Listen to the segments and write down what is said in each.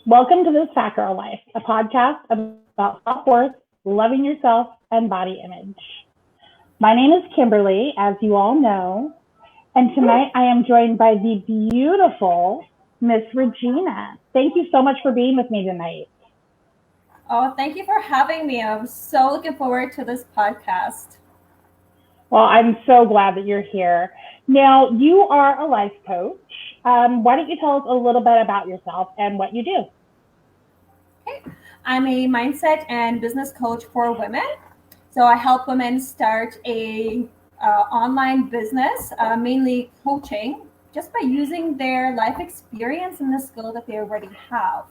Welcome to This Fat Girl Life, a podcast about self-worth, loving yourself, and body image. My name is Kimberlee, as you all know, and tonight I am joined by the beautiful Miss Regina. Thank you so much for being with me tonight. Oh, thank you for having me. I'm so looking forward to this podcast. Well, I'm so glad that you're here. Now, you are a life coach. Why don't you tell us a little bit about yourself and what you do? Okay. I'm a mindset and business coach for women. So I help women start a online business, mainly coaching, just by using their life experience and the skill that they already have.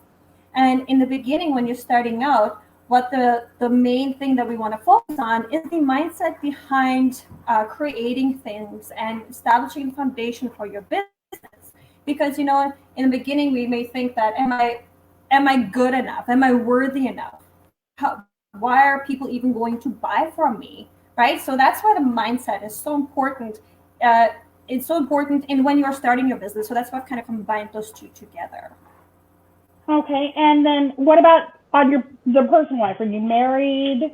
And in the beginning, when you're starting out, what the main thing that we want to focus on is the mindset behind creating things and establishing a foundation for your business. Because, in the beginning, we may think that, am I good enough? Am I worthy enough? Why are people even going to buy from me, right? So that's why the mindset is so important. It's so important in when you're starting your business. So that's why I've kind of combined those two together. Okay, and then what about on the personal life? Are you married?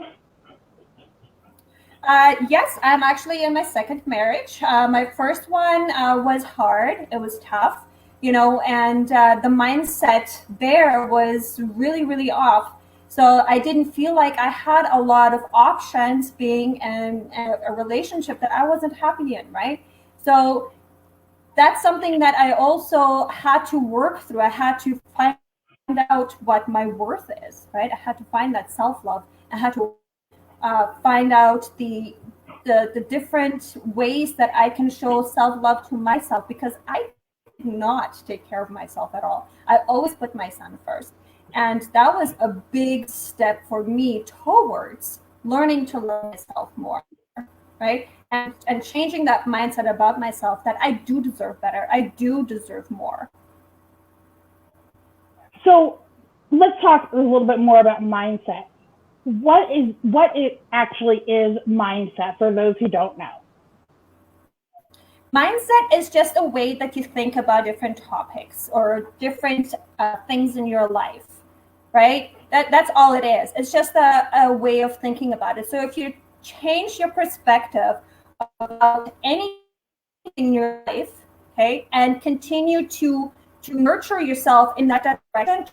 Yes, I'm actually in my second marriage. My first one was hard. It was tough, and the mindset there was really, really off. So I didn't feel like I had a lot of options being in a relationship that I wasn't happy in, right? So that's something that I also had to work through. I had to find out what my worth is, right? I had to find that self-love. I had to find out the different ways that I can show self-love to myself, because I did not take care of myself at all. I always put my son first. And that was a big step for me towards learning to love myself more, right? And changing that mindset about myself that I do deserve better. I do deserve more. So let's talk a little bit more about mindset. What it actually is mindset for those who don't know? Mindset is just a way that you think about different topics or different things in your life, right? That's all it is. It's just a way of thinking about it. So if you change your perspective about anything in your life, okay, and continue to nurture yourself in that direction,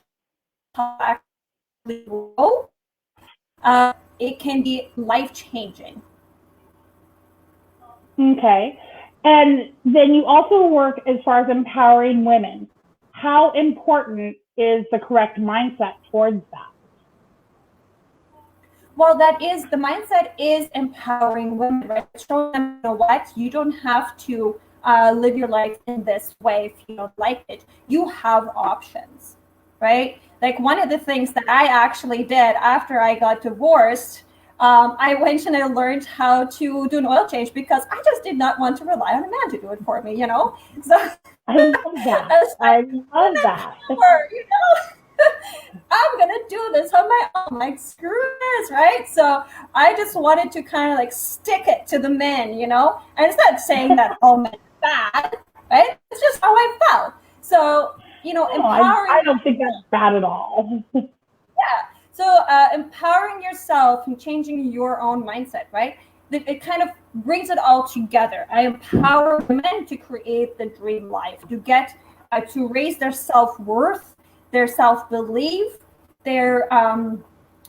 to actually grow, it can be life-changing. Okay. And then you also work as far as empowering women. How important is the correct mindset towards that? Well, the mindset is empowering women, right? Showing them, what, you don't have to live your life in this way if you don't like it. You have options, right? Like one of the things that I actually did after I got divorced, I went and I learned how to do an oil change, because I just did not want to rely on a man to do it for me, So I love that. I love that. I'm gonna do this on my own. Like, screw this, right? So I just wanted to kind of like stick it to the men, And it's not saying that all men are bad, right? It's just how I felt. So, empowering. I don't think that's bad at all. Yeah. So empowering yourself and changing your own mindset, right? It kind of brings it all together. I empower men to create the dream life, to get to raise their self-worth, their self-belief, their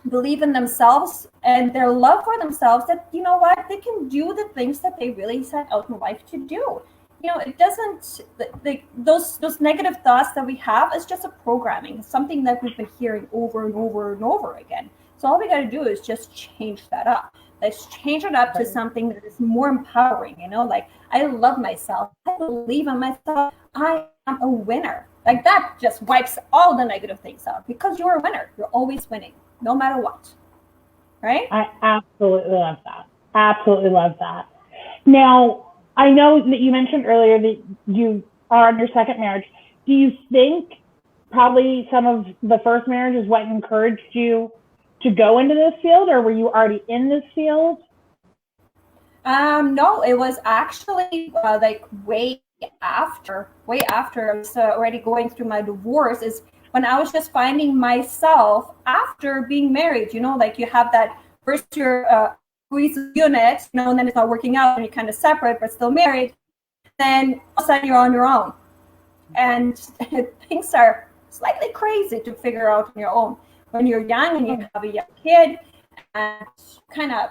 believe in themselves, and their love for themselves, that, they can do the things that they really set out in life to do. It doesn't, those negative thoughts that we have is just a programming. It's something that we've been hearing over and over and over again. So all we got to do is just change that up. Let's change it up to something that is more empowering, like, I love myself. I believe in myself. I am a winner. Like, that just wipes all the negative things out, because you're a winner. You're always winning, no matter what. Right? I absolutely love that. Absolutely love that. Now, I know that you mentioned earlier that you are on your second marriage. Do you think probably some of the first marriage is what encouraged you to go into this field, or were you already in this field? No, it was actually like way after I was already going through my divorce, is when I was just finding myself after being married. Like you have that first year squeeze unit, and then it's not working out, and you're kind of separate but still married. Then all of a sudden you're on your own, and things are slightly crazy to figure out on your own when you're young and you have a young kid, and kind of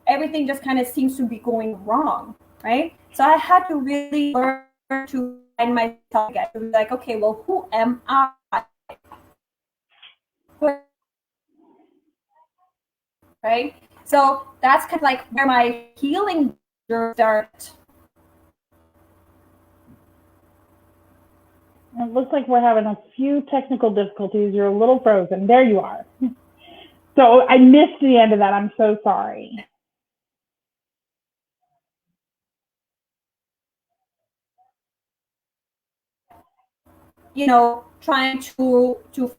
everything just kind of seems to be going wrong, right? So I had to really learn to find myself again, to be like, okay, well, who am I? Right? So that's kind of like where my healing journey started. It looks like we're having a few technical difficulties. You're a little frozen. There you are. So I missed the end of that. I'm so sorry. Trying to figure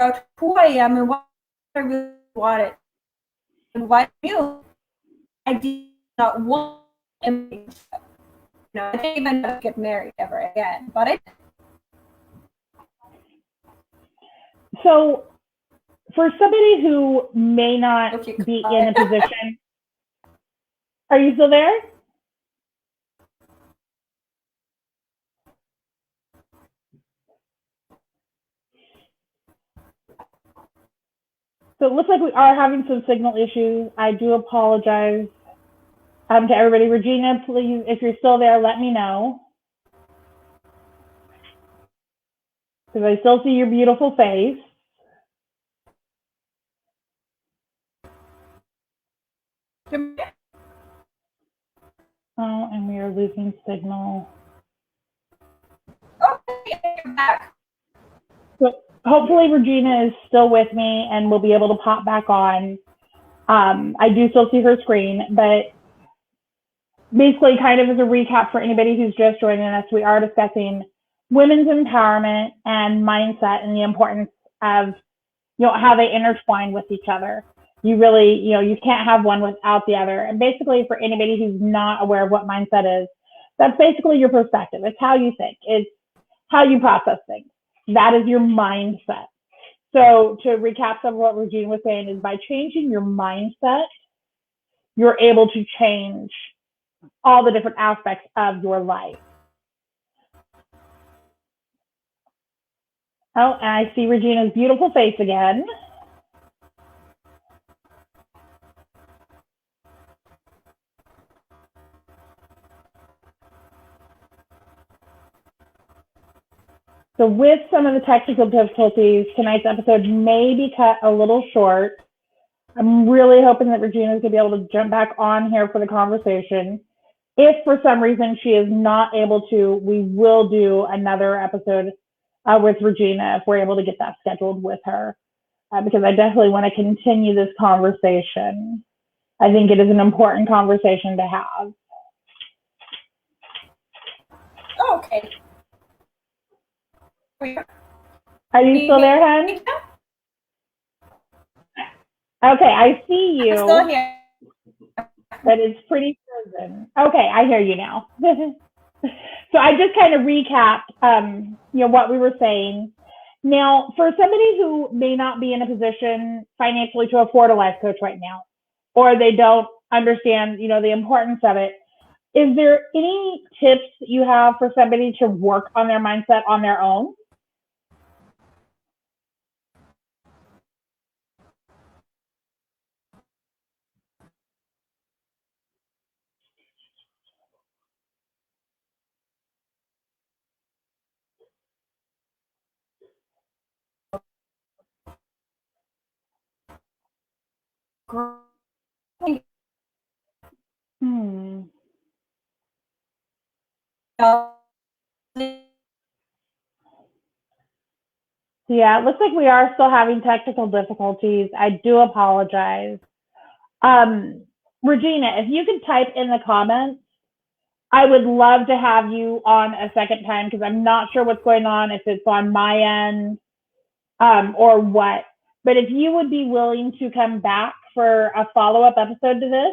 out who I am and what I really wanted. And what I did not want to, I didn't even get married ever again, but I. So for somebody who may not be in a position, are you still there? So it looks like we are having some signal issues. I do apologize to everybody. Regina, please, if you're still there, let me know. Because I still see your beautiful face. Oh, and we are losing signal. Okay, you're back. So hopefully Regina is still with me and will be able to pop back on. I do still see her screen, but basically kind of as a recap for anybody who's just joining us, we are discussing women's empowerment and mindset and the importance of, how they intertwine with each other. You really, you can't have one without the other. And basically for anybody who's not aware of what mindset is, that's basically your perspective. It's how you think. It's how you process things. That is your mindset. So to recap some of what Regina was saying is by changing your mindset, you're able to change all the different aspects of your life. Oh, and I see Regina's beautiful face again. So with some of the technical difficulties, tonight's episode may be cut a little short. I'm really hoping that Regina is going to be able to jump back on here for the conversation. If for some reason she is not able to, we will do another episode with Regina if we're able to get that scheduled with her, because I definitely want to continue this conversation. I think it is an important conversation to have. Oh, okay. Are you still there, hon? Okay, I see you. I'm still here. But it's pretty frozen. Okay, I hear you now. So I just kind of recapped, what we were saying. Now, for somebody who may not be in a position financially to afford a life coach right now, or they don't understand, the importance of it, is there any tips that you have for somebody to work on their mindset on their own? Yeah, it looks like we are still having technical difficulties. I do apologize. Regina, if you could type in the comments, I would love to have you on a second time because I'm not sure what's going on, if it's on my end or what. But if you would be willing to come back for a follow-up episode to this,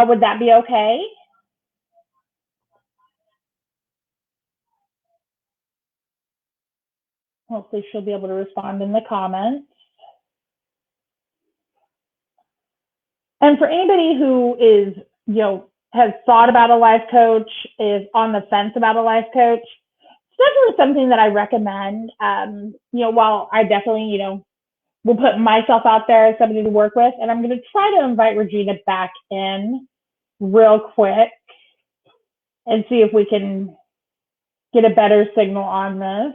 would that be okay? Hopefully she'll be able to respond in the comments. And for anybody who is, has thought about a life coach, is on the fence about a life coach, it's definitely something that I recommend. While I definitely, will put myself out there as somebody to work with, and I'm going to try to invite Regina back in real quick and see if we can get a better signal on this.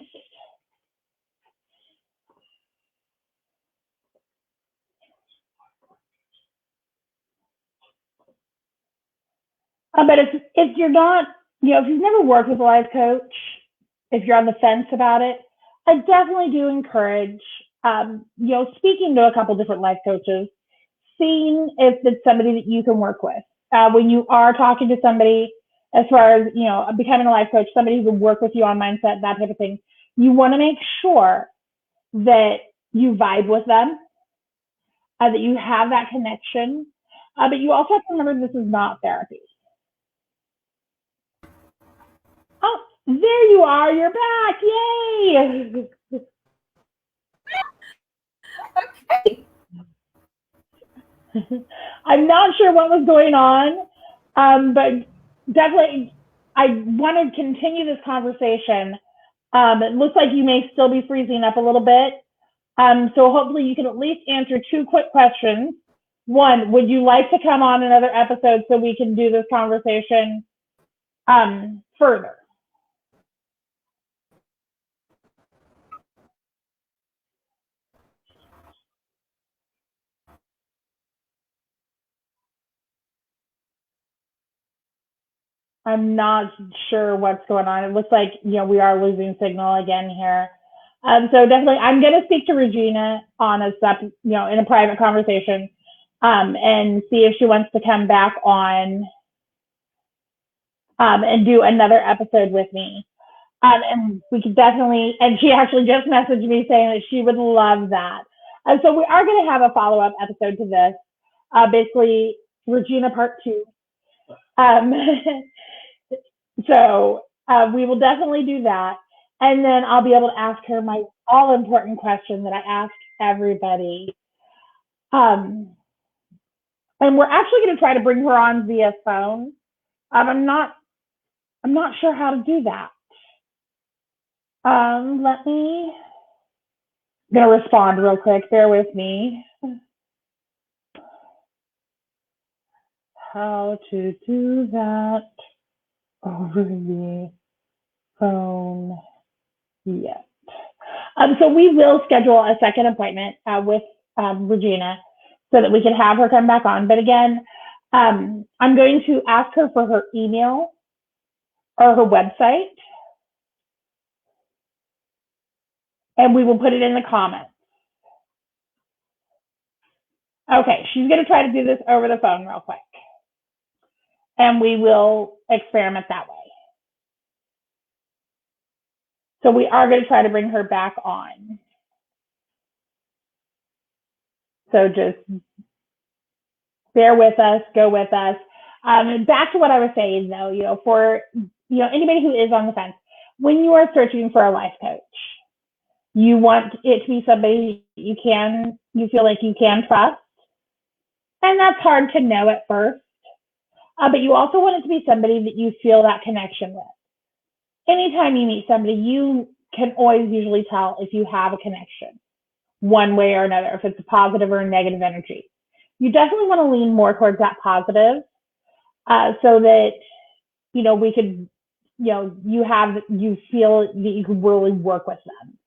But if you're not, if you've never worked with a life coach, if you're on the fence about it, I definitely do encourage, speaking to a couple different life coaches, seeing if it's somebody that you can work with. When you are talking to somebody, as far as, becoming a life coach, somebody who can work with you on mindset, that type of thing, you want to make sure that you vibe with them, that you have that connection. But you also have to remember this is not therapy. Oh, there you are. You're back. Yay. Okay. I'm not sure what was going on, but definitely I want to continue this conversation. It looks like you may still be freezing up a little bit. So hopefully you can at least answer two quick questions. One, would you like to come on another episode so we can do this conversation further? I'm not sure what's going on. It looks like, we are losing signal again here. So definitely, I'm going to speak to Regina on a in a private conversation, and see if she wants to come back on, and do another episode with me. And we could definitely, and she actually just messaged me saying that she would love that. So we are going to have a follow-up episode to this, basically Regina part 2. So we will definitely do that. And then I'll be able to ask her my all-important question that I ask everybody. And we're actually going to try to bring her on via phone. I'm not sure how to do that. I'm going to respond real quick. Bear with me. How to do that over the phone yet. So we will schedule a second appointment with Regina so that we can have her come back on. But again, I'm going to ask her for her email or her website, and we will put it in the comments. Okay, she's going to try to do this over the phone real quick, and we will experiment that way. So we are going to try to bring her back on. So just bear with us, go with us. Back to what I was saying though, for anybody who is on the fence, when you are searching for a life coach, you want it to be somebody you feel like you can trust. And that's hard to know at first. But you also want it to be somebody that you feel that connection with. Anytime you meet somebody, you can always usually tell if you have a connection one way or another, if it's a positive or a negative energy. You definitely want to lean more towards that positive, so that, we could, you feel that you could really work with them.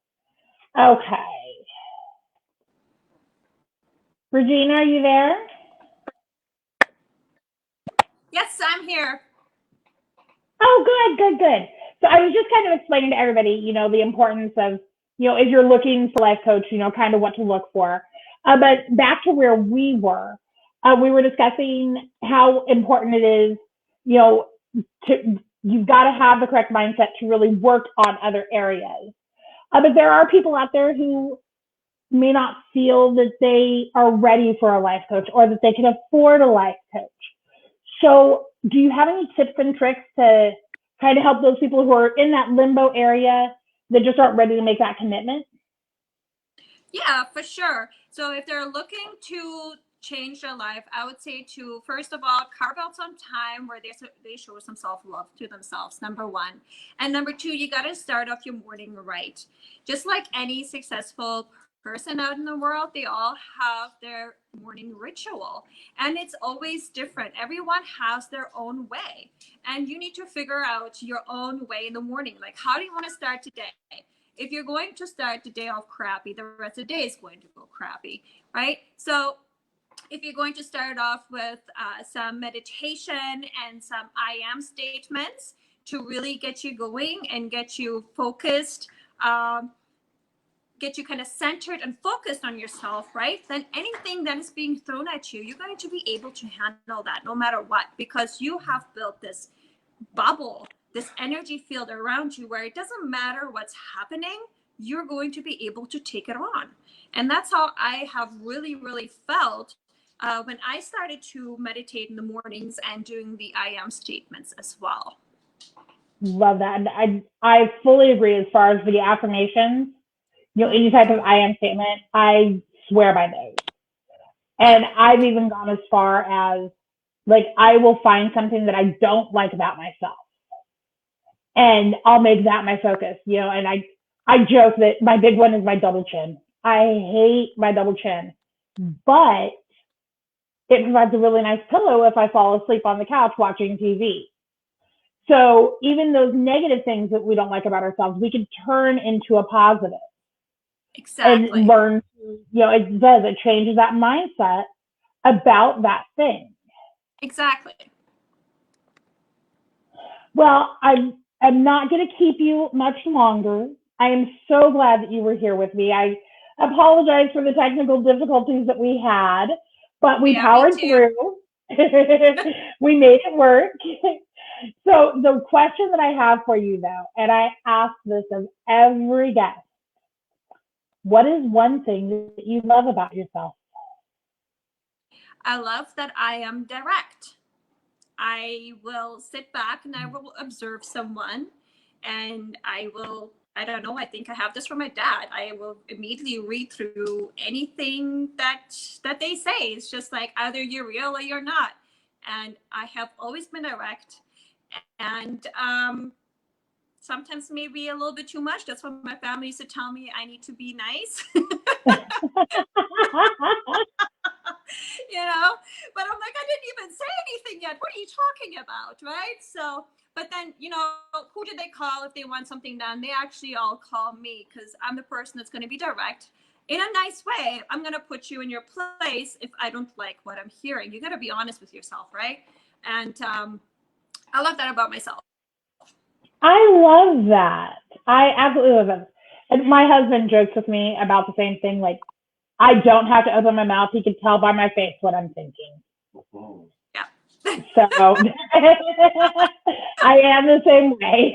Okay. Regina, are you there? Yes, I'm here. Oh, good. So I was just kind of explaining to everybody, the importance of, if you're looking for a life coach, kind of what to look for. But back to where we were discussing how important it is, you've got to have the correct mindset to really work on other areas. But there are people out there who may not feel that they are ready for a life coach or that they can afford a life coach. So do you have any tips and tricks to kind of help those people who are in that limbo area that just aren't ready to make that commitment? Yeah, for sure. So if they're looking to change their life, I would say to first of all carve out some time where they show some self-love to themselves, number one. And number two, you got to start off your morning right. Just like any successful person out in the world, they all have their morning ritual, and it's always different. Everyone has their own way, and you need to figure out your own way in the morning. Like, how do you want to start today? If you're going to start the day off crappy, the rest of the day is going to go crappy, right? So if you're going to start off with some meditation and some I am statements to really get you going and get you focused, get you kind of centered and focused on yourself, right? Then anything that is being thrown at you, you're going to be able to handle that no matter what, because you have built this bubble, this energy field around you where it doesn't matter what's happening, you're going to be able to take it on. And that's how I have really, really felt when I started to meditate in the mornings and doing the I am statements as well. Love that. And I fully agree as far as the affirmations, any type of I am statement, I swear by those. And I've even gone as far as, like, I will find something that I don't like about myself, and I'll make that my focus, and I joke that my big one is my double chin. I hate my double chin, but it provides a really nice pillow if I fall asleep on the couch watching TV. So even those negative things that we don't like about ourselves, we can turn into a positive. Exactly. And learn to, it changes that mindset about that thing. Exactly. Well, I'm not going to keep you much longer. I am so glad that you were here with me. I apologize for the technical difficulties that we had, but we powered through. We made it work. So the question that I have for you, though, and I ask this of every guest, what is one thing that you love about yourself? I love that I am direct. I will sit back and I will observe someone, and I don't know, I think I have this from my dad. I will immediately read through anything that they say. It's just like, either you're real or you're not. And I have always been direct. And sometimes maybe a little bit too much. That's what my family used to tell me. I need to be nice. But I'm like, I didn't even say anything yet. What are you talking about, right? So, but then, who do they call if they want something done? They actually all call me, because I'm the person that's going to be direct in a nice way. I'm going to put you in your place if I don't like what I'm hearing. You got to be honest with yourself, right? And I love that about myself. I love that. I absolutely love it. And my husband jokes with me about the same thing. Like, I don't have to open my mouth. He can tell by my face what I'm thinking. Yeah. So I am the same way.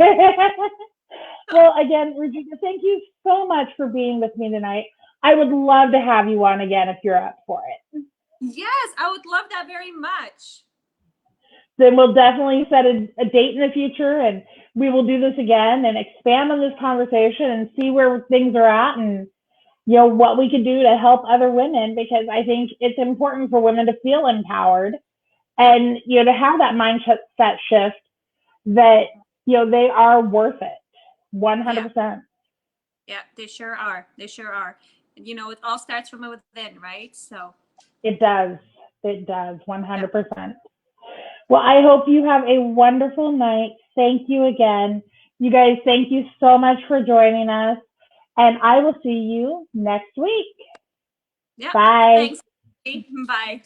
Well, again, Regina, thank you so much for being with me tonight. I would love to have you on again if you're up for it. Yes, I would love that very much. Then we'll definitely set a date in the future, and we will do this again and expand on this conversation and see where things are at, and what we could do to help other women, because I think it's important for women to feel empowered and, to have that mindset shift that, they are worth it. 100%. Yeah, they sure are. They sure are. It all starts from within, right? So it does. It does. 100%. Yeah. Well, I hope you have a wonderful night. Thank you again. You guys, thank you so much for joining us. And I will see you next week. Yeah. Bye. Thanks. Bye.